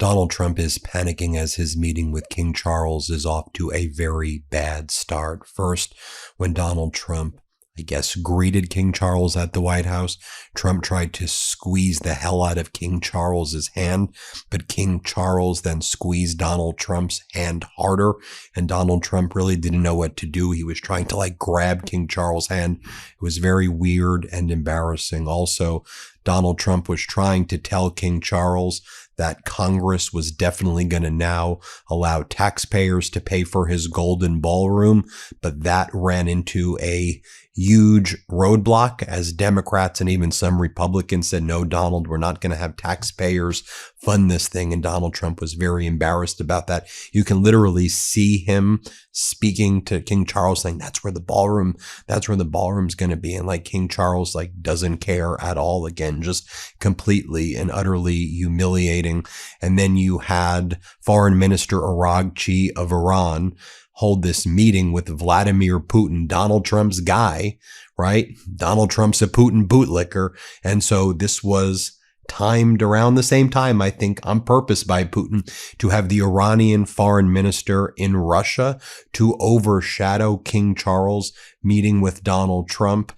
Donald Trump is panicking as his meeting with King Charles is off to a very bad start. First, when Donald Trump, I guess, greeted King Charles at the White House, Trump tried to squeeze the hell out of King Charles's hand, but King Charles then squeezed Donald Trump's hand harder, and Donald Trump really didn't know what to do. He was trying to grab King Charles' hand. It was very weird and embarrassing. Also, Donald Trump was trying to tell King Charles that Congress was definitely going to now allow taxpayers to pay for his golden ballroom, but that ran into a huge roadblock as Democrats and even some Republicans said, no, Donald, we're not going to have taxpayers fund this thing. And Donald Trump was very embarrassed about that. You can literally see him speaking to King Charles saying, that's where the ballroom's going to be. And King Charles doesn't care at all again, just completely and utterly humiliating. And then you had Foreign Minister Araghchi of Iran hold this meeting with Vladimir Putin, Donald Trump's guy, right? Donald Trump's a Putin bootlicker. And so this was timed around the same time, I think, on purpose by Putin to have the Iranian foreign minister in Russia to overshadow King Charles meeting with Donald Trump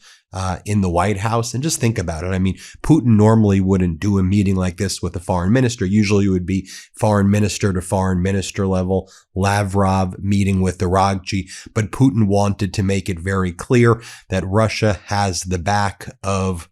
in the White House. And just think about it. I mean, Putin normally wouldn't do a meeting like this with a foreign minister. Usually it would be foreign minister to foreign minister level, Lavrov meeting with Araghchi. But Putin wanted to make it very clear that Russia has the back of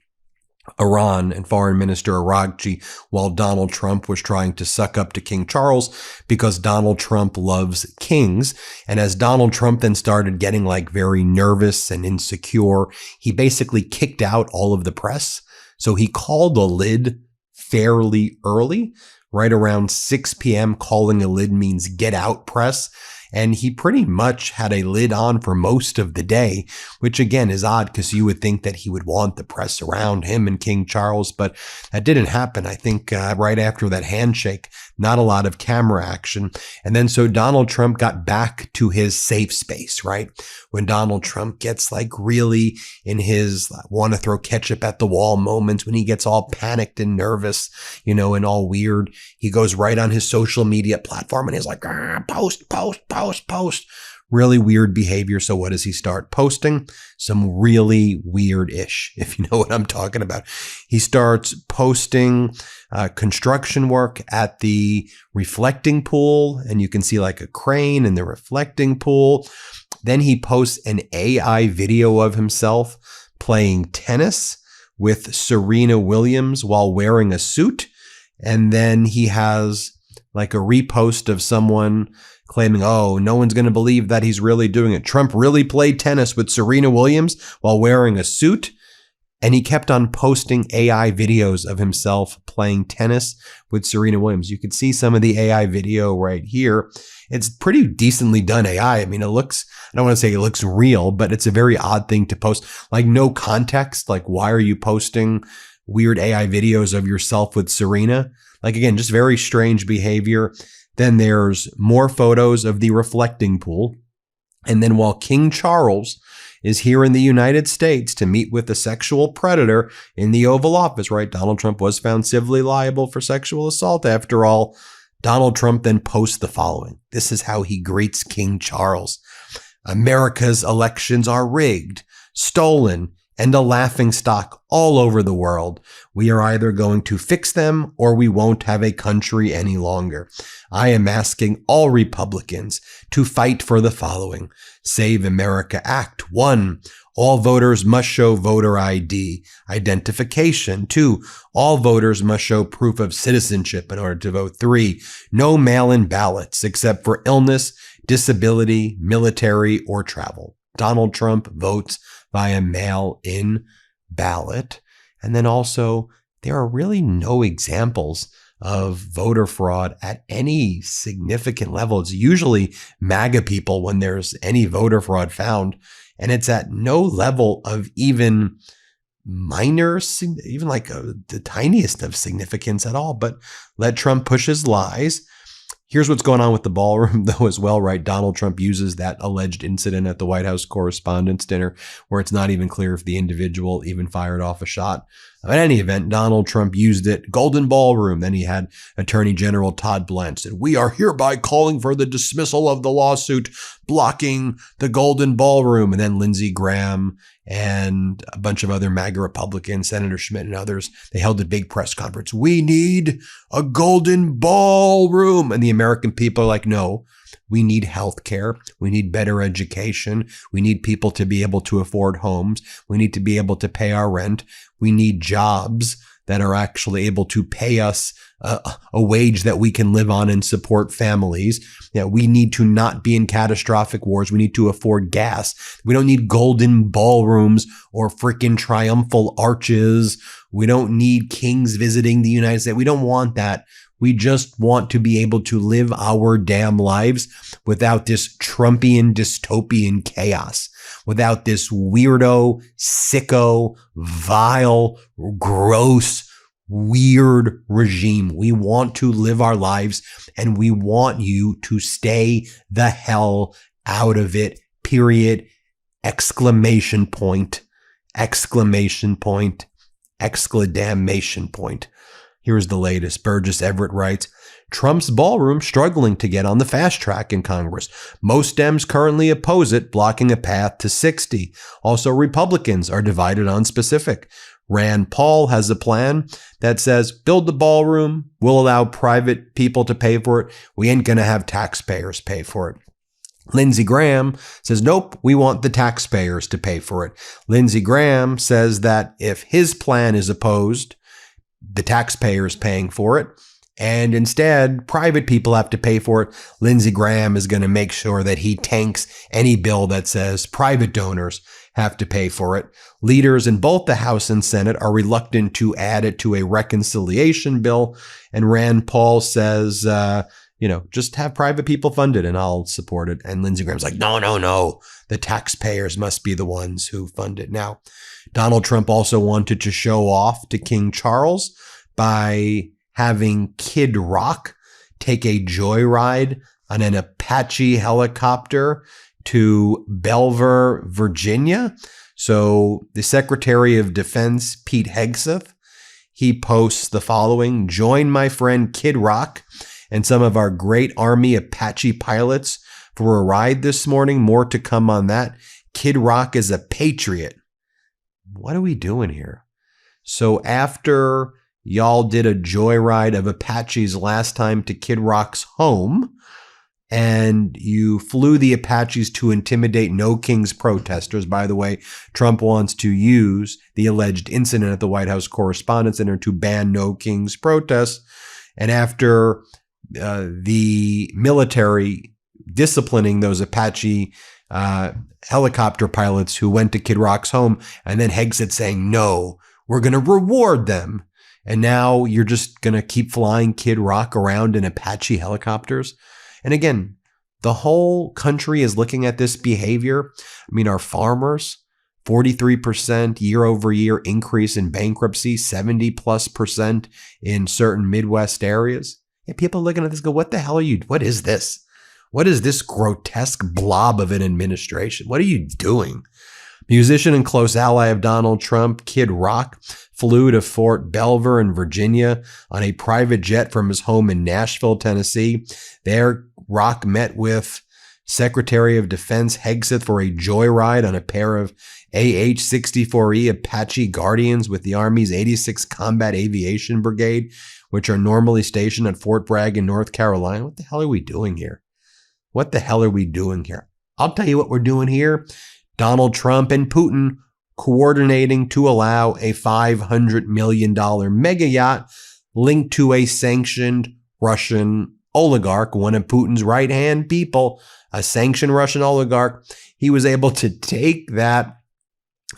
Iran and Foreign Minister Araghchi, while Donald Trump was trying to suck up to King Charles because Donald Trump loves kings. And as Donald Trump then started getting very nervous and insecure, he basically kicked out all of the press. So he called a lid fairly early, right around 6 p.m. Calling a lid means get out press. And he pretty much had a lid on for most of the day, which again is odd because you would think that he would want the press around him and King Charles, but that didn't happen. I think right after that handshake, not a lot of camera action. And then so Donald Trump got back to his safe space, right? When Donald Trump gets really in his want to throw ketchup at the wall moments, when he gets all panicked and nervous, and all weird, he goes right on his social media platform and he's like, post. Really weird behavior. So what does he start posting? Some really weird-ish, if you know what I'm talking about. He starts posting construction work at the reflecting pool, and you can see a crane in the reflecting pool. Then he posts an AI video of himself playing tennis with Serena Williams while wearing a suit. And then he has a repost of someone claiming, oh, no one's going to believe that he's really doing it. Trump really played tennis with Serena Williams while wearing a suit. And he kept on posting AI videos of himself playing tennis with Serena Williams. You can see some of the AI video right here. It's pretty decently done AI. I mean, I don't want to say it looks real, but it's a very odd thing to post. No context. Why are you posting weird AI videos of yourself with Serena? Again, just very strange behavior. Then there's more photos of the reflecting pool. And then while King Charles is here in the United States to meet with a sexual predator in the Oval Office, right? Donald Trump was found civilly liable for sexual assault after all. Donald Trump then posts the following. This is how he greets King Charles. America's elections are rigged, stolen, and a laughingstock all over the world. We are either going to fix them or we won't have a country any longer. I am asking all Republicans to fight for the following. Save America Act. 1. All voters must show voter ID identification. 2. All voters must show proof of citizenship in order to vote. 3. No mail-in ballots except for illness, disability, military, or travel. Donald Trump votes via mail-in ballot. And then also, there are really no examples of voter fraud at any significant level. It's usually MAGA people when there's any voter fraud found. And it's at no level of even minor, even the tiniest of significance at all. But let Trump push his lies. Here's what's going on with the ballroom, though, as well, right? Donald Trump uses that alleged incident at the White House Correspondents' Dinner, where it's not even clear if the individual even fired off a shot. In any event, Donald Trump used it. Golden Ballroom. Then he had Attorney General Todd Blanche said, "We are hereby calling for the dismissal of the lawsuit blocking the Golden Ballroom." And then Lindsey Graham and a bunch of other MAGA Republicans, Senator Schmidt and others, they held a big press conference. "We need a Golden Ballroom." And the American people are like, no, we need health care. We need better education. We need people to be able to afford homes. We need to be able to pay our rent. We need jobs that are actually able to pay us a wage that we can live on and support families. We need to not be in catastrophic wars. We need to afford gas. We don't need golden ballrooms or freaking triumphal arches. We don't need kings visiting the United States. We don't want that. We just want to be able to live our damn lives without this Trumpian dystopian chaos, without this weirdo, sicko, vile, gross, weird regime. We want to live our lives, and we want you to stay the hell out of it, period. Exclamation point, exclamation point, exclamation point. Here's the latest. Burgess Everett writes, Trump's ballroom struggling to get on the fast track in Congress. Most Dems currently oppose it, blocking a path to 60. Also, Republicans are divided on specific. Rand Paul has a plan that says, build the ballroom. We'll allow private people to pay for it. We ain't going to have taxpayers pay for it. Lindsey Graham says, nope, we want the taxpayers to pay for it. Lindsey Graham says that if his plan is opposed, the taxpayers paying for it, and instead private people have to pay for it. Lindsey Graham is going to make sure that he tanks any bill that says private donors have to pay for it. Leaders in both the House and Senate are reluctant to add it to a reconciliation bill. And Rand Paul says, just have private people fund it and I'll support it. And Lindsey Graham's like, no. The taxpayers must be the ones who fund it. Now, Donald Trump also wanted to show off to King Charles by having Kid Rock take a joyride on an Apache helicopter to Belver, Virginia. So the Secretary of Defense, Pete Hegseth, he posts the following: join my friend Kid Rock and some of our great Army Apache pilots for a ride this morning. More to come on that. Kid Rock is a patriot. What are we doing here? So after y'all did a joyride of Apaches last time to Kid Rock's home, and you flew the Apaches to intimidate No Kings protesters. By the way, Trump wants to use the alleged incident at the White House Correspondents' Center to ban No Kings protests. And after the military disciplining those Apache helicopter pilots who went to Kid Rock's home, and then Hegseth saying, no, we're going to reward them. And now you're just going to keep flying Kid Rock around in Apache helicopters. And again, the whole country is looking at this behavior. I mean, our farmers, 43% year over year increase in bankruptcy, 70+% in certain Midwest areas. And people looking at this go, what the hell are you? What is this? What is this grotesque blob of an administration? What are you doing? Musician and close ally of Donald Trump, Kid Rock, flew to Fort Belver in Virginia on a private jet from his home in Nashville, Tennessee. There, Rock met with Secretary of Defense Hegseth for a joyride on a pair of AH-64E Apache Guardians with the Army's 86th Combat Aviation Brigade, which are normally stationed at Fort Bragg in North Carolina. What the hell are we doing here? What the hell are we doing here? I'll tell you what we're doing here. Donald Trump and Putin coordinating to allow a $500 million mega yacht linked to a sanctioned Russian oligarch, one of Putin's right-hand people, a sanctioned Russian oligarch. He was able to take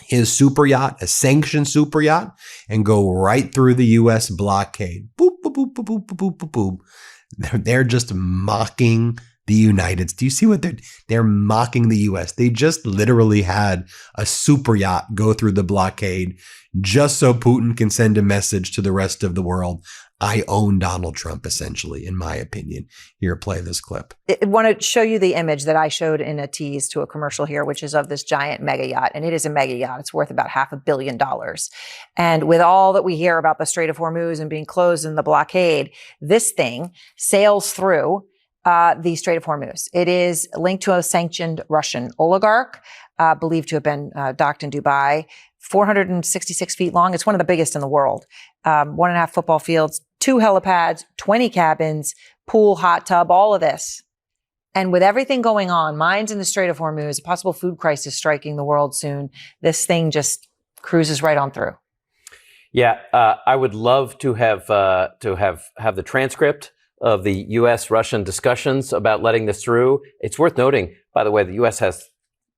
his super yacht, a sanctioned super yacht, and go right through the U.S. blockade. Boop, boop, boop, boop, boop, boop, boop, boop. They're just mocking the United States. Do you see what they're mocking the U.S.? They just literally had a super yacht go through the blockade just so Putin can send a message to the rest of the world. I own Donald Trump, essentially, in my opinion. Here, play this clip. I want to show you the image that I showed in a tease to a commercial here, which is of this giant mega yacht. And it is a mega yacht. It's worth about $500 million. And with all that we hear about the Strait of Hormuz and being closed and the blockade, this thing sails through the Strait of Hormuz. It is linked to a sanctioned Russian oligarch, believed to have been docked in Dubai, 466 feet long. It's one of the biggest in the world. 1.5 football fields, 2 helipads, 20 cabins, pool, hot tub, all of this. And with everything going on, mines in the Strait of Hormuz, a possible food crisis striking the world soon, this thing just cruises right on through. Yeah, I would love to have the transcript of the U.S.-Russian discussions about letting this through. It's worth noting, by the way, the U.S. has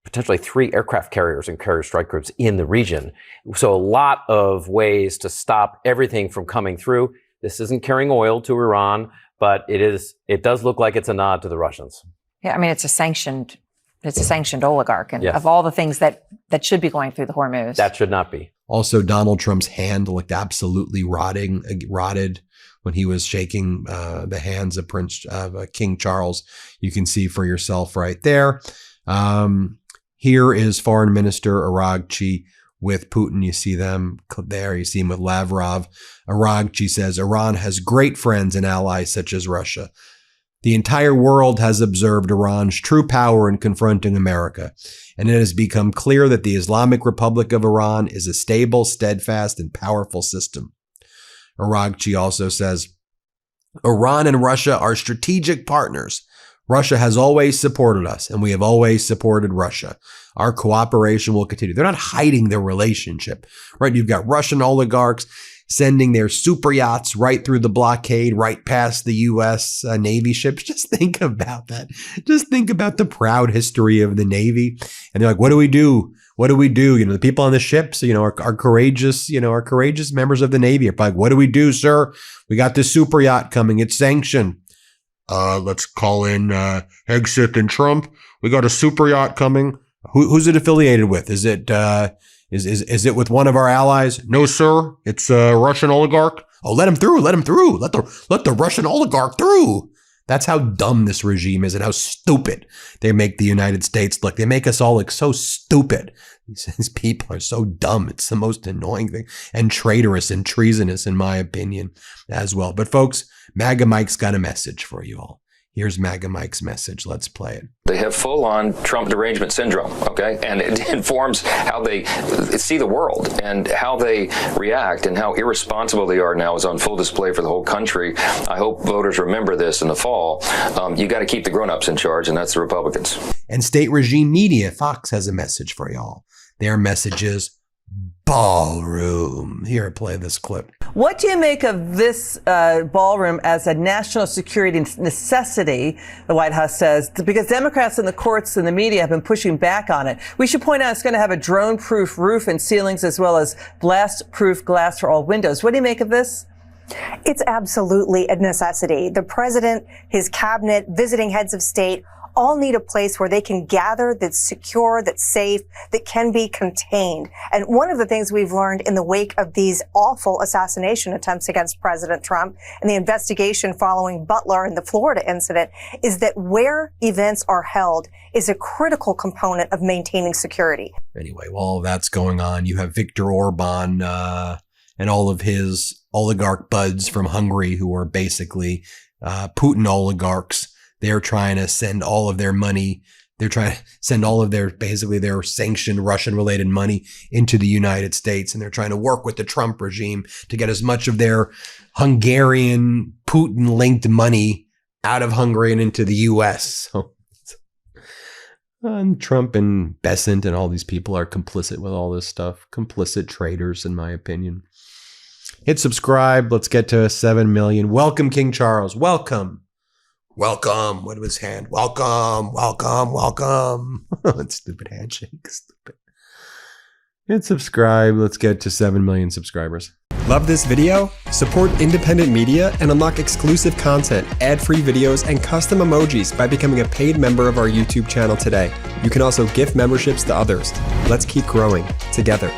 potentially 3 aircraft carriers and carrier strike groups in the region. So a lot of ways to stop everything from coming through. This isn't carrying oil to Iran, but it does look like it's a nod to the Russians. Yeah, I mean, it's a sanctioned oligarch. And of all the things that should be going through the Hormuz. That should not be. Also, Donald Trump's hand looked absolutely rotted when he was shaking the hands of King Charles. You can see for yourself right there. Here is Foreign Minister Araghchi with Putin. You see them there. You see him with Lavrov. Araghchi says, Iran has great friends and allies such as Russia. The entire world has observed Iran's true power in confronting America, and it has become clear that the Islamic Republic of Iran is a stable, steadfast, and powerful system. Araghchi also says, Iran and Russia are strategic partners. Russia has always supported us, and we have always supported Russia. Our cooperation will continue. They're not hiding their relationship, right? You've got Russian oligarchs sending their super yachts right through the blockade, right past the U.S. Navy ships. Just think about that. Just think about the proud history of the Navy. And they're like, what do we do? What do we do? The people on the ships, are courageous, are courageous members of the Navy. Are like, what do we do, sir? We got this super yacht coming. It's sanctioned. Let's call in Hegseth and Trump. We got a super yacht coming. Who's it affiliated with? Is it is it with one of our allies? No, sir. It's a Russian oligarch. Oh, let him through. Let him through. Let the Russian oligarch through. That's how dumb this regime is and how stupid they make the United States look. They make us all look so stupid. These people are so dumb. It's the most annoying thing, and traitorous and treasonous, in my opinion, as well. But folks, MAGA Mike's got a message for you all. Here's MAGA Mike's message. Let's play it. They have full-on Trump derangement syndrome, okay? And it informs how they see the world and how they react, and how irresponsible they are now is on full display for the whole country. I hope voters remember this in the fall. You got to keep the grown-ups in charge, and that's the Republicans. And state regime media, Fox, has a message for y'all. Their message is ballroom. Here, play this clip. What do you make of this ballroom as a national security necessity, the White House says, because Democrats in the courts and the media have been pushing back on it? We should point out it's going to have a drone-proof roof and ceilings, as well as blast-proof glass for all windows. What do you make of this? It's absolutely a necessity. The president, his cabinet, visiting heads of state all need a place where they can gather that's secure, that's safe, that can be contained. And one of the things we've learned in the wake of these awful assassination attempts against President Trump and the investigation following Butler and the Florida incident is that where events are held is a critical component of maintaining security. Anyway, while all that's going on, you have Viktor Orban and all of his oligarch buds from Hungary, who are basically Putin oligarchs. They're trying to send all of their money. They're trying to send all of their sanctioned Russian related money into the United States. And they're trying to work with the Trump regime to get as much of their Hungarian Putin linked money out of Hungary and into the U.S. So and Trump and Besant and all these people are complicit with all this stuff. Complicit traitors, in my opinion. Hit subscribe. Let's get to 7 million. Welcome, King Charles. Welcome. Welcome. What was his hand? Welcome. Welcome. Welcome. Stupid handshake. Stupid. Hit subscribe. Let's get to 7 million subscribers. Love this video? Support independent media and unlock exclusive content, ad-free videos, and custom emojis by becoming a paid member of our YouTube channel today. You can also gift memberships to others. Let's keep growing together.